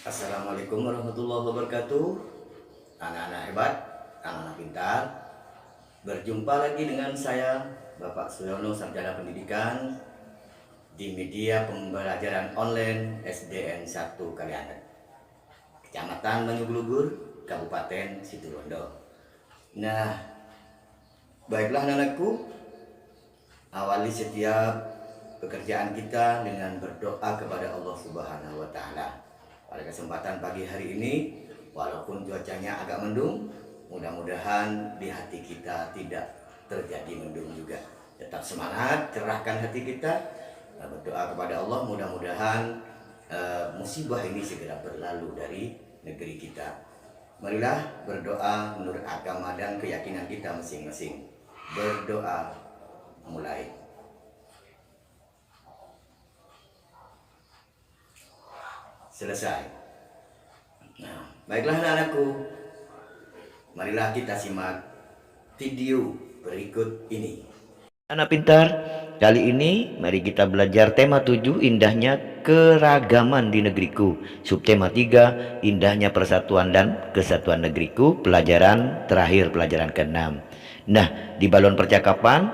Assalamualaikum warahmatullahi wabarakatuh. Anak-anak hebat, anak-anak pintar. Berjumpa lagi dengan saya, Bapak Suyono, Sarjana Pendidikan di media pembelajaran online SDN 1 Kalianget, Kecamatan Banyuglugur, Kabupaten Situbondo. Nah, baiklah anak-anakku, awali setiap pekerjaan kita dengan berdoa kepada Allah Subhanahu wa Ta'ala. Pada kesempatan pagi hari ini, walaupun cuacanya agak mendung, mudah-mudahan di hati kita tidak terjadi mendung juga. Tetap semangat, cerahkan hati kita, berdoa kepada Allah, mudah-mudahan musibah ini segera berlalu dari negeri kita. Marilah berdoa menurut agama dan keyakinan kita masing-masing. Berdoa mulai. Selesai. Nah, baiklah anak-anakku, marilah kita simak video berikut ini. Anak pintar, kali ini mari kita belajar tema 7, indahnya keragaman di negeriku. Subtema 3, indahnya persatuan dan kesatuan negeriku. Pelajaran terakhir, pelajaran ke-6. Nah, di balon percakapan,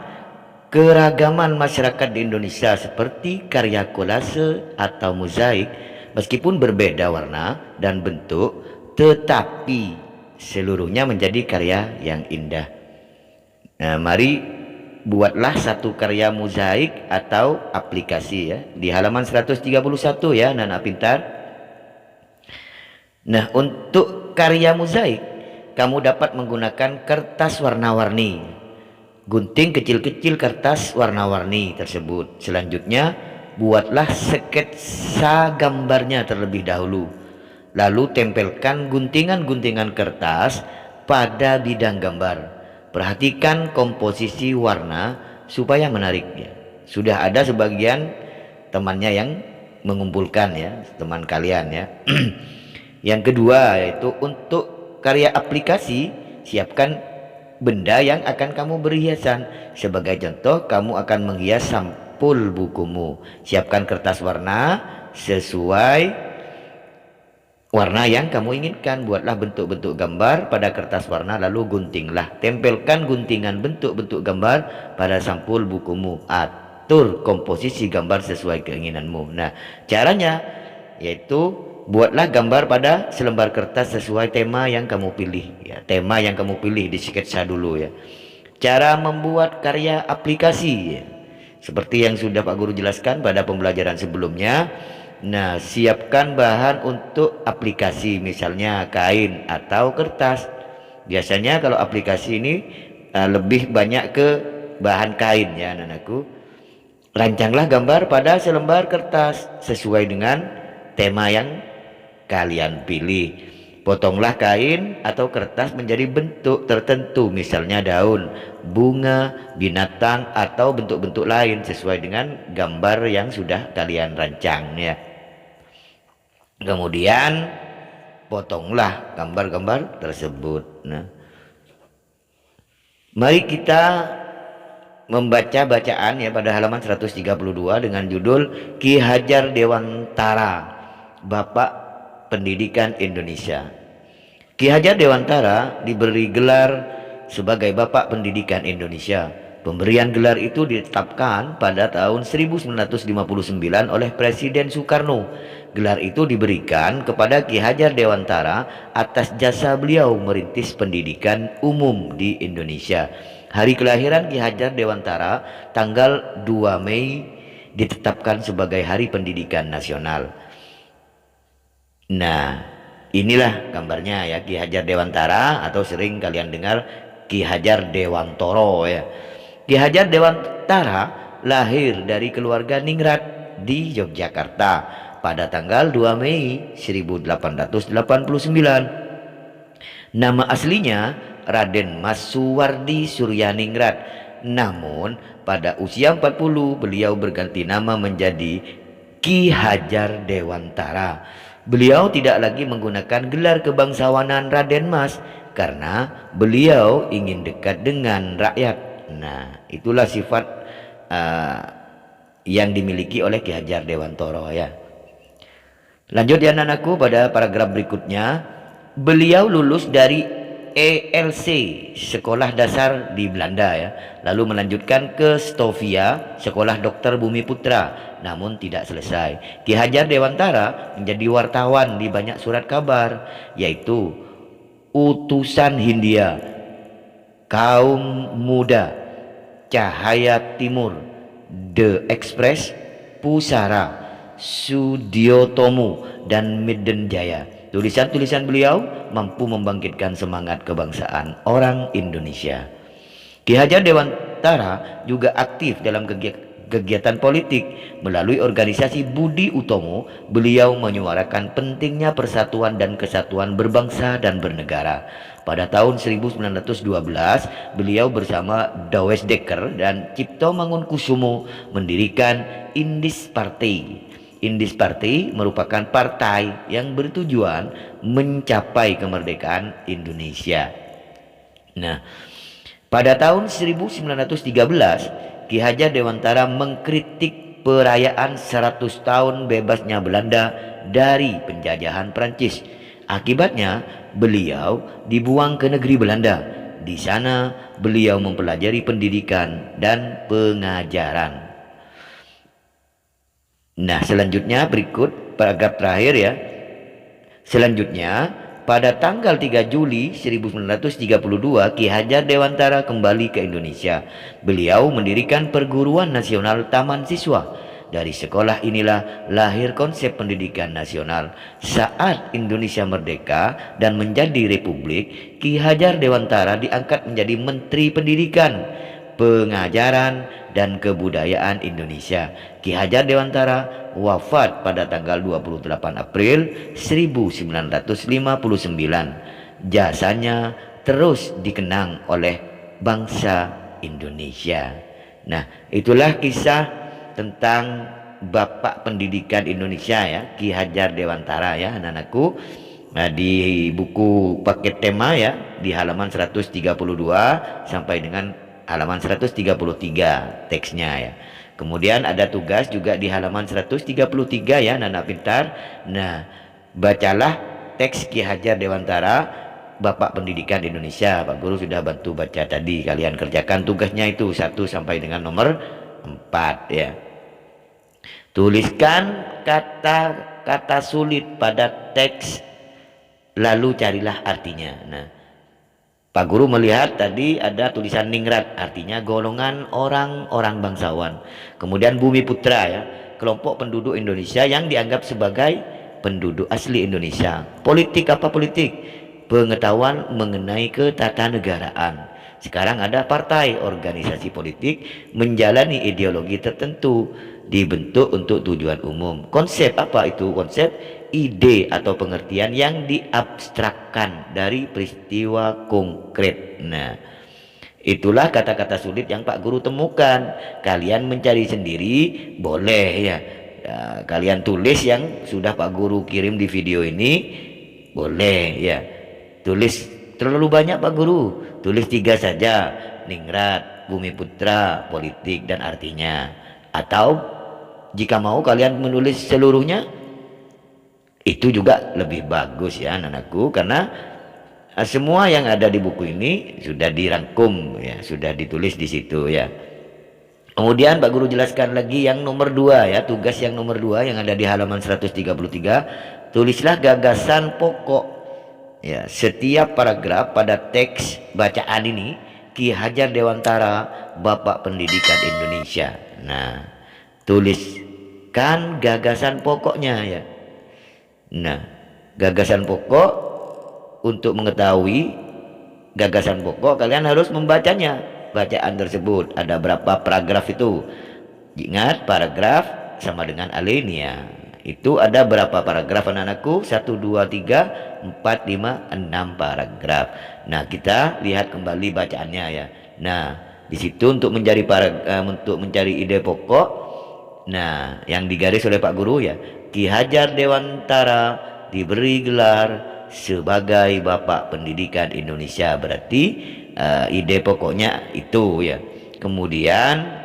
keragaman masyarakat di Indonesia seperti karya kolase atau mozaik, meskipun berbeda warna dan bentuk, tetapi seluruhnya menjadi karya yang indah. Nah, mari buatlah satu karya mozaik atau aplikasi ya. Di halaman 131 ya, anak-anak pintar. Nah, untuk karya mozaik, kamu dapat menggunakan kertas warna-warni. Gunting kecil-kecil kertas warna-warni tersebut. Selanjutnya, buatlah sketsa gambarnya terlebih dahulu. Lalu tempelkan guntingan-guntingan kertas pada bidang gambar. Perhatikan komposisi warna supaya menarik ya. Sudah ada sebagian temannya yang mengumpulkan ya, teman kalian ya. Yang kedua yaitu untuk karya aplikasi, siapkan benda yang akan kamu beri hiasan. Sebagai contoh, kamu akan menghias sampul bukumu. Siapkan kertas warna sesuai warna yang kamu inginkan. Buatlah bentuk-bentuk gambar pada kertas warna, lalu guntinglah. Tempelkan guntingan bentuk-bentuk gambar pada sampul bukumu. Atur komposisi gambar sesuai keinginanmu. Nah, caranya yaitu buatlah gambar pada selembar kertas sesuai tema yang kamu pilih ya. Tema yang kamu pilih di sketsa dulu ya. Cara membuat karya aplikasi ya. Seperti yang sudah Pak Guru jelaskan pada pembelajaran sebelumnya. Nah, siapkan bahan untuk aplikasi, misalnya kain atau kertas. Biasanya kalau aplikasi ini lebih banyak ke bahan kain ya anak-anakku. Rancanglah gambar pada selembar kertas sesuai dengan tema yang kalian pilih. Potonglah kain atau kertas menjadi bentuk tertentu, misalnya daun, bunga, binatang, atau bentuk-bentuk lain sesuai dengan gambar yang sudah kalian rancang ya. Kemudian potonglah gambar-gambar tersebut. Nah, mari kita membaca bacaan ya pada halaman 132 dengan judul Ki Hajar Dewantara, Bapak Pendidikan Indonesia. Ki Hajar Dewantara diberi gelar sebagai Bapak Pendidikan Indonesia. Pemberian gelar itu ditetapkan pada tahun 1959 oleh Presiden Soekarno. Gelar itu diberikan kepada Ki Hajar Dewantara atas jasa beliau merintis pendidikan umum di Indonesia. Hari kelahiran Ki Hajar Dewantara tanggal 2 Mei ditetapkan sebagai Hari Pendidikan Nasional. Nah, inilah gambarnya ya, Ki Hajar Dewantara, atau sering kalian dengar Ki Hajar Dewantoro ya. Ki Hajar Dewantara lahir dari keluarga ningrat di Yogyakarta pada tanggal 2 Mei 1889. Nama aslinya Raden Mas Suwardi Suryaningrat. Namun pada usia 40 beliau berganti nama menjadi Ki Hajar Dewantara. Beliau tidak lagi menggunakan gelar kebangsawanan Raden Mas karena beliau ingin dekat dengan rakyat. Nah, itulah sifat yang dimiliki oleh Ki Hajar Dewantoro ya. Lanjut ya anakku pada paragraf berikutnya. Beliau lulus dari ELC, Sekolah Dasar di Belanda ya. Lalu melanjutkan ke Stovia, Sekolah Dokter Bumi Putra, namun tidak selesai. Ki Hajar Dewantara menjadi wartawan di banyak surat kabar, yaitu Utusan Hindia, Kaum Muda, Cahaya Timur, The Express, Pusara, Sudiotomo, dan Medan Jaya. Tulisan-tulisan beliau mampu membangkitkan semangat kebangsaan orang Indonesia. Ki Hajar Dewantara juga aktif dalam kegiatan politik. Melalui organisasi Budi Utomo, beliau menyuarakan pentingnya persatuan dan kesatuan berbangsa dan bernegara. Pada tahun 1912, beliau bersama Dawes Dekker dan Cipto Mangunkusumo mendirikan Indis Party. Indis Party merupakan partai yang bertujuan mencapai kemerdekaan Indonesia. Nah, pada tahun 1913, Ki Hajar Dewantara mengkritik perayaan 100 tahun bebasnya Belanda dari penjajahan Prancis. Akibatnya, beliau dibuang ke negeri Belanda. Di sana, beliau mempelajari pendidikan dan pengajaran. Nah, selanjutnya berikut paragraf terakhir ya. Selanjutnya, pada tanggal 3 Juli 1932, Ki Hajar Dewantara kembali ke Indonesia. Beliau mendirikan Perguruan Nasional Taman Siswa. Dari sekolah inilah lahir konsep pendidikan nasional. Saat Indonesia merdeka dan menjadi republik, Ki Hajar Dewantara diangkat menjadi Menteri Pendidikan, Pengajaran, dan Kebudayaan Indonesia. Ki Hajar Dewantara wafat pada tanggal 28 April 1959. Jasanya terus dikenang oleh bangsa Indonesia. Nah, itulah kisah tentang Bapak Pendidikan Indonesia ya, Ki Hajar Dewantara ya anak-anakku. Nah, di buku paket tema ya, di halaman 132 sampai dengan halaman 133 teksnya ya. Kemudian ada tugas juga di halaman 133 ya anak-anak pintar. Nah, bacalah teks Ki Hajar Dewantara, Bapak Pendidikan Indonesia. Pak Guru sudah bantu baca tadi. Kalian kerjakan tugasnya itu 1 sampai dengan nomor 4 ya. Tuliskan kata-kata sulit pada teks, lalu carilah artinya. Nah, Pak Guru melihat tadi ada tulisan ningrat, artinya golongan orang-orang bangsawan. Kemudian Bumi Putra ya, kelompok penduduk Indonesia yang dianggap sebagai penduduk asli Indonesia. Politik apa politik? Pengetahuan mengenai ketatanegaraan. Sekarang ada partai, organisasi politik menjalani ideologi tertentu, dibentuk untuk tujuan umum. Konsep apa itu? Konsep ide atau pengertian yang diabstrakkan dari peristiwa konkret. Nah, itulah kata-kata sulit yang Pak Guru temukan. Kalian mencari sendiri boleh ya. Kalian tulis yang sudah Pak Guru kirim di video ini boleh ya. Tulis terlalu banyak Pak Guru, tulis 3 saja, ningrat, Bumi Putra, politik, dan artinya. Atau jika mau kalian menulis seluruhnya, itu juga lebih bagus ya anak-anakku, karena semua yang ada di buku ini sudah dirangkum ya, sudah ditulis di situ ya. Kemudian Pak Guru jelaskan lagi yang nomor 2 ya, tugas yang nomor 2 yang ada di halaman 133, tulislah gagasan pokok. Ya, setiap paragraf pada teks bacaan ini Ki Hajar Dewantara, Bapak Pendidikan Indonesia. Nah, tuliskan gagasan pokoknya ya. Nah, gagasan pokok, untuk mengetahui gagasan pokok kalian harus membacanya. Bacaan tersebut ada berapa paragraf itu? Ingat, paragraf sama dengan alinea. Itu ada berapa paragraf anak-anakku? 1, 2, 3, 4, 5, 6 paragraf. Nah, kita lihat kembali bacaannya ya. Nah, di situ untuk mencari ide pokok. Nah, yang digaris oleh Pak Guru ya, Ki Hajar Dewantara diberi gelar sebagai Bapak Pendidikan Indonesia. Berarti ide pokoknya itu ya. Kemudian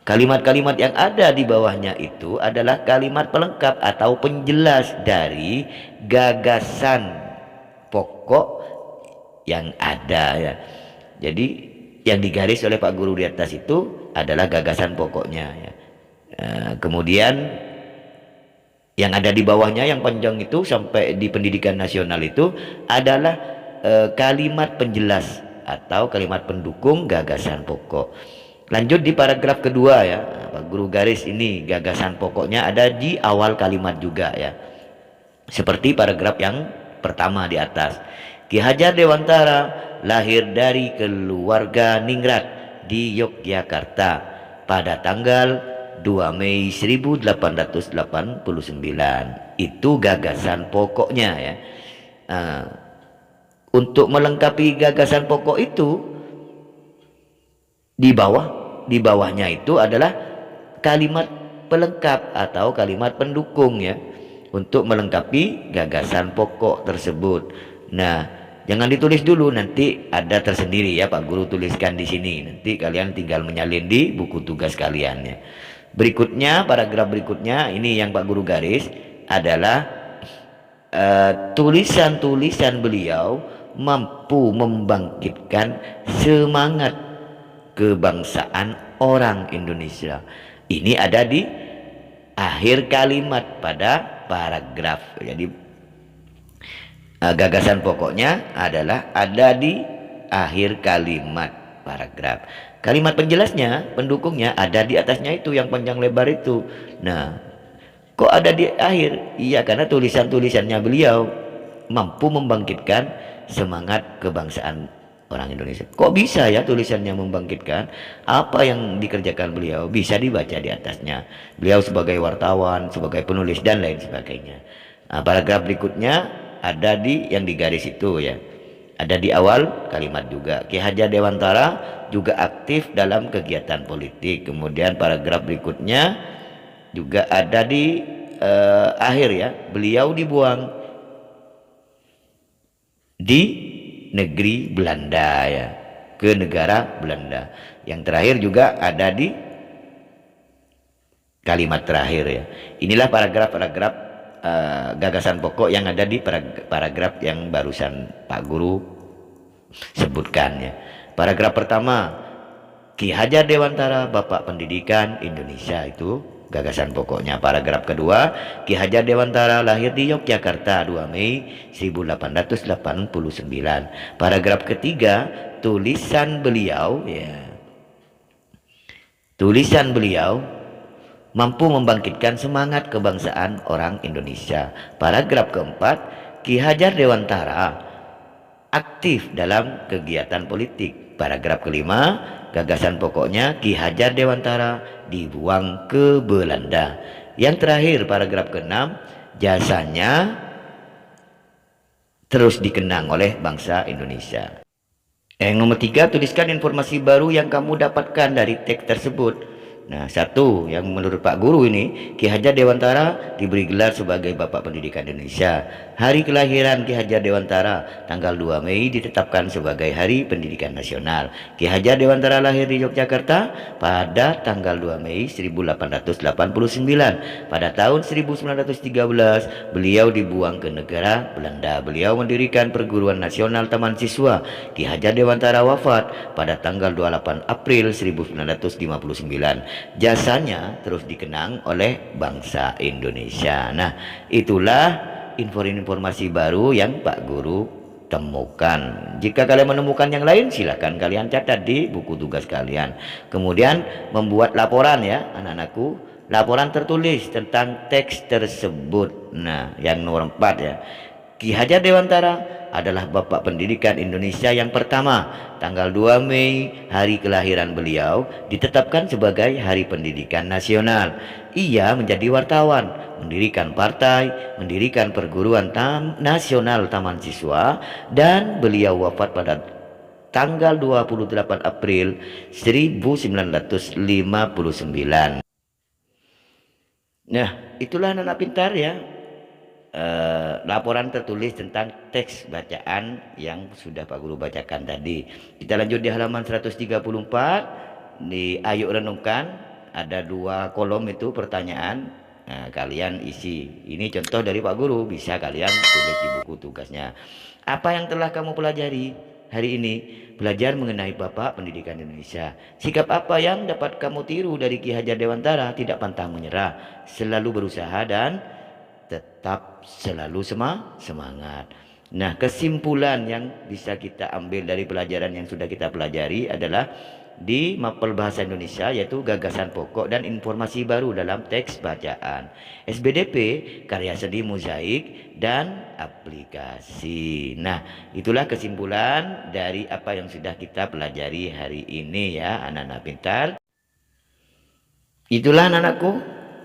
Kalimat-kalimat yang ada di bawahnya itu adalah kalimat pelengkap atau penjelas dari gagasan pokok yang ada ya. Jadi yang digaris oleh Pak Guru di atas itu adalah gagasan pokoknya ya. Kemudian yang ada di bawahnya yang panjang itu sampai di pendidikan nasional itu adalah kalimat penjelas atau kalimat pendukung gagasan pokok. Lanjut di paragraf kedua ya, Pak Guru garis ini gagasan pokoknya ada di awal kalimat juga ya. Seperti paragraf yang pertama di atas. Ki Hajar Dewantara lahir dari keluarga ningrat di Yogyakarta pada tanggal 2 Mei 1889. Itu gagasan pokoknya ya. Untuk melengkapi gagasan pokok itu di bawahnya itu adalah kalimat pelengkap atau kalimat pendukung ya untuk melengkapi gagasan pokok tersebut. Nah, jangan ditulis dulu, nanti ada tersendiri ya Pak Guru tuliskan di sini. Nanti kalian tinggal menyalin di buku tugas kalian ya. Berikutnya, paragraf berikutnya ini yang Pak Guru garis adalah tulisan-tulisan beliau mampu membangkitkan semangat kebangsaan orang Indonesia. Ini ada di akhir kalimat pada paragraf. Jadi gagasan pokoknya adalah ada di akhir kalimat paragraf. Kalimat penjelasnya, pendukungnya ada di atasnya itu yang panjang lebar itu. Nah, kok ada di akhir? Iya, karena tulisan-tulisannya beliau mampu membangkitkan semangat kebangsaan orang Indonesia. Kok bisa ya tulisannya membangkitkan? Apa yang dikerjakan beliau bisa dibaca di atasnya. Beliau sebagai wartawan, sebagai penulis dan lain sebagainya. Nah, paragraf berikutnya ada di yang digaris itu ya. Ada di awal kalimat juga. Ki Hajar Dewantara juga aktif dalam kegiatan politik. Kemudian paragraf berikutnya juga ada di akhir ya. Beliau dibuang di negeri Belanda ya, ke negara Belanda. Yang terakhir juga ada di kalimat terakhir ya. Inilah paragraf-paragraf gagasan pokok yang ada di paragraf yang barusan Pak Guru sebutkan ya. Paragraf pertama, Ki Hajar Dewantara Bapak Pendidikan Indonesia, itu gagasan pokoknya. Paragraf kedua, Ki Hajar Dewantara lahir di Yogyakarta 2 Mei 1889. Paragraf ketiga, tulisan beliau ya. Tulisan beliau mampu membangkitkan semangat kebangsaan orang Indonesia. Paragraf keempat, Ki Hajar Dewantara aktif dalam kegiatan politik. Paragraf kelima, gagasan pokoknya Ki Hajar Dewantara dibuang ke Belanda. Yang terakhir paragraf keenam, jasanya terus dikenang oleh bangsa Indonesia. Yang nomor tiga, tuliskan informasi baru yang kamu dapatkan dari teks tersebut. Nah, satu yang menurut Pak Guru ini, Ki Hajar Dewantara diberi gelar sebagai Bapak Pendidikan Indonesia. Hari kelahiran Ki Hajar Dewantara tanggal 2 Mei ditetapkan sebagai Hari Pendidikan Nasional. Ki Hajar Dewantara lahir di Yogyakarta pada tanggal 2 Mei 1889. Pada tahun 1913 beliau dibuang ke negara Belanda. Beliau mendirikan Perguruan Nasional Taman Siswa. Ki Hajar Dewantara wafat pada tanggal 28 April 1959. Jasanya terus dikenang oleh bangsa Indonesia. Nah, itulah informasi baru yang Pak Guru temukan. Jika kalian menemukan yang lain, silakan kalian catat di buku tugas kalian. Kemudian membuat laporan ya, anak-anakku. Laporan tertulis tentang teks tersebut. Nah, yang nomor 4 ya. Ki Hajar Dewantara adalah Bapak Pendidikan Indonesia yang pertama. Tanggal 2 Mei, hari kelahiran beliau, ditetapkan sebagai Hari Pendidikan Nasional. Ia menjadi wartawan, mendirikan partai, mendirikan Perguruan Nasional Taman Siswa, dan beliau wafat pada tanggal 28 April 1959. Nah, itulah anak-anak pintar ya. Laporan tertulis tentang teks bacaan yang sudah Pak Guru bacakan tadi. Kita lanjut di halaman 134 di Ayo Renungkan. ada 2 kolom itu pertanyaan. Nah, kalian isi. Ini contoh dari Pak Guru, bisa kalian tulis di buku tugasnya. Apa yang telah kamu pelajari hari ini? Belajar mengenai Bapak Pendidikan Indonesia. Sikap apa yang dapat kamu tiru dari Ki Hajar Dewantara? Tidak pantang menyerah, selalu berusaha dan tetap selalu semangat. Nah, kesimpulan yang bisa kita ambil dari pelajaran yang sudah kita pelajari adalah di mapel bahasa Indonesia, yaitu gagasan pokok dan informasi baru dalam teks bacaan. SBDP, karya seni mozaik dan aplikasi. Nah, itulah kesimpulan dari apa yang sudah kita pelajari hari ini ya, anak-anak pintar. Itulah anak-anakku,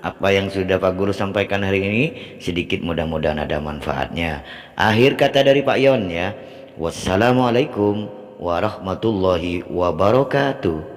apa yang sudah Pak Guru sampaikan hari ini, sedikit mudah-mudahan ada manfaatnya. Akhir kata dari Pak Yon ya. Wassalamualaikum warahmatullahi wabarakatuh.